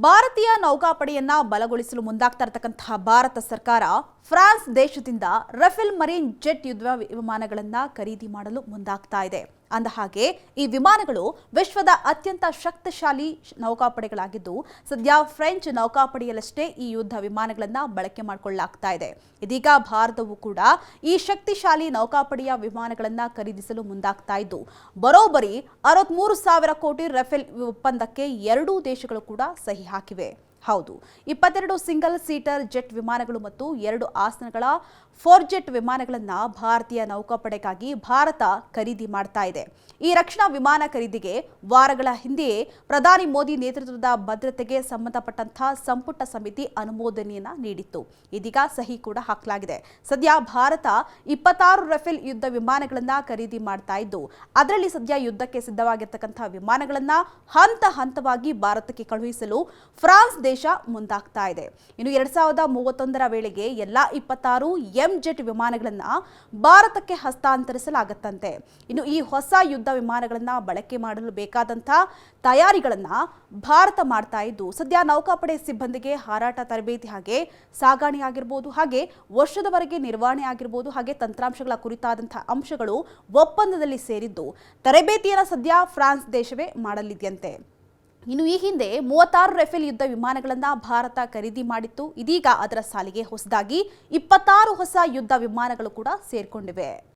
ಭಾರತೀಯ ನೌಕಾಪಡೆಯನ್ನ ಬಲಗೊಳಿಸಲು ಮುಂದಾಗ್ತಾ ಇರತಕ್ಕಂತಹ ಭಾರತ ಸರ್ಕಾರ ಫ್ರಾನ್ಸ್ ದೇಶದಿಂದ ರಫೇಲ್ ಮರೀನ್ ಜೆಟ್ ಯುದ್ಧ ವಿಮಾನಗಳನ್ನು ಖರೀದಿ ಮಾಡಲು ಮುಂದಾಗ್ತಾ ಇದೆ. ಅಂದಹಾಗೆ ಈ ವಿಮಾನಗಳು ವಿಶ್ವದ ಅತ್ಯಂತ ಶಕ್ತಿಶಾಲಿ ನೌಕಾಪಡೆಗಳಾಗಿದ್ದು ಸದ್ಯ ಫ್ರೆಂಚ್ ನೌಕಾಪಡೆಯಲ್ಲಷ್ಟೇ ಈ ಯುದ್ಧ ವಿಮಾನಗಳನ್ನು ಬಳಕೆ ಮಾಡಿಕೊಳ್ಳಲಾಗ್ತಾ ಇದೆ. ಇದೀಗ ಭಾರತವು ಕೂಡ ಈ ಶಕ್ತಿಶಾಲಿ ನೌಕಾಪಡೆಯ ವಿಮಾನಗಳನ್ನು ಖರೀದಿಸಲು ಮುಂದಾಗ್ತಾ ಇದ್ದು ಬರೋಬ್ಬರಿ 63,000 ಕೋಟಿ ರಫೇಲ್ ಒಪ್ಪಂದಕ್ಕೆ ಎರಡೂ ದೇಶಗಳು ಕೂಡ ಸಹಿ ಹಾಕಿವೆ. ಹೌದು, 22 ಸಿಂಗಲ್ ಸೀಟರ್ ಜೆಟ್ ವಿಮಾನಗಳು ಮತ್ತು 2 ಆಸನಗಳ ಫೋರ್ಜೆಟ್ ವಿಮಾನಗಳನ್ನು ಭಾರತೀಯ ನೌಕಾಪಡೆಗಾಗಿ ಭಾರತ ಖರೀದಿ ಮಾಡ್ತಾ ಇದೆ. ಈ ರಕ್ಷಣಾ ವಿಮಾನ ಖರೀದಿಗೆ ವಾರಗಳ ಹಿಂದೆಯೇ ಪ್ರಧಾನಿ ಮೋದಿ ನೇತೃತ್ವದ ಭದ್ರತೆಗೆ ಸಂಬಂಧಪಟ್ಟಂತಹ ಸಂಪುಟ ಸಮಿತಿ ಅನುಮೋದನೆಯನ್ನ ನೀಡಿತ್ತು. ಇದೀಗ ಸಹಿ ಕೂಡ ಹಾಕಲಾಗಿದೆ. ಸದ್ಯ ಭಾರತ 26 ರಫೇಲ್ ಯುದ್ಧ ವಿಮಾನಗಳನ್ನು ಖರೀದಿ ಮಾಡ್ತಾ ಇದ್ದು ಅದರಲ್ಲಿ ಸದ್ಯ ಯುದ್ಧಕ್ಕೆ ಸಿದ್ಧವಾಗಿರ್ತಕ್ಕಂತಹ ವಿಮಾನಗಳನ್ನು ಹಂತ ಹಂತವಾಗಿ ಭಾರತಕ್ಕೆ ಕಳುಹಿಸಲು ಫ್ರಾನ್ಸ್ ದೇಶ ಮುಂದಾಗ್ತಾ ಇದೆ. ಇನ್ನು 2031ರ ವೇಳೆಗೆ ಎಲ್ಲಾ 26 ಜೆಟ್ ವಿಮಾನಗಳನ್ನು ಭಾರತಕ್ಕೆ ಹಸ್ತಾಂತರಿಸಲಾಗುತ್ತಂತೆ. ಇನ್ನು ಈ ಹೊಸ ಯುದ್ಧ ವಿಮಾನಗಳನ್ನು ಬಳಕೆ ಮಾಡಲು ಬೇಕಾದಂತಹ ತಯಾರಿಗಳನ್ನ ಭಾರತ ಮಾಡ್ತಾ ಇದ್ದು ಸದ್ಯ ನೌಕಾಪಡೆ ಸಿಬ್ಬಂದಿಗೆ ಹಾರಾಟ ತರಬೇತಿ ಹಾಗೆ ಸಾಗಾಣೆ ಆಗಿರಬಹುದು, ಹಾಗೆ ವರ್ಷದವರೆಗೆ ನಿರ್ವಹಣೆ ಆಗಿರಬಹುದು, ಹಾಗೆ ತಂತ್ರಾಂಶಗಳ ಕುರಿತಾದಂತಹ ಅಂಶಗಳು ಒಪ್ಪಂದದಲ್ಲಿ ಸೇರಿದ್ದು ತರಬೇತಿಯನ್ನು ಸದ್ಯ ಫ್ರಾನ್ಸ್ ದೇಶವೇ ಮಾಡಲಿದೆಯಂತೆ. ಇನ್ನು ಈ ಹಿಂದೆ 36 ರಫೇಲ್ ಯುದ್ಧ ವಿಮಾನಗಳನ್ನು ಭಾರತ ಖರೀದಿ ಮಾಡಿತ್ತು. ಇದೀಗ ಅದರ ಸಾಲಿಗೆ ಹೊಸದಾಗಿ 26 ಹೊಸ ಯುದ್ಧ ವಿಮಾನಗಳು ಕೂಡ ಸೇರ್ಕೊಂಡಿವೆ.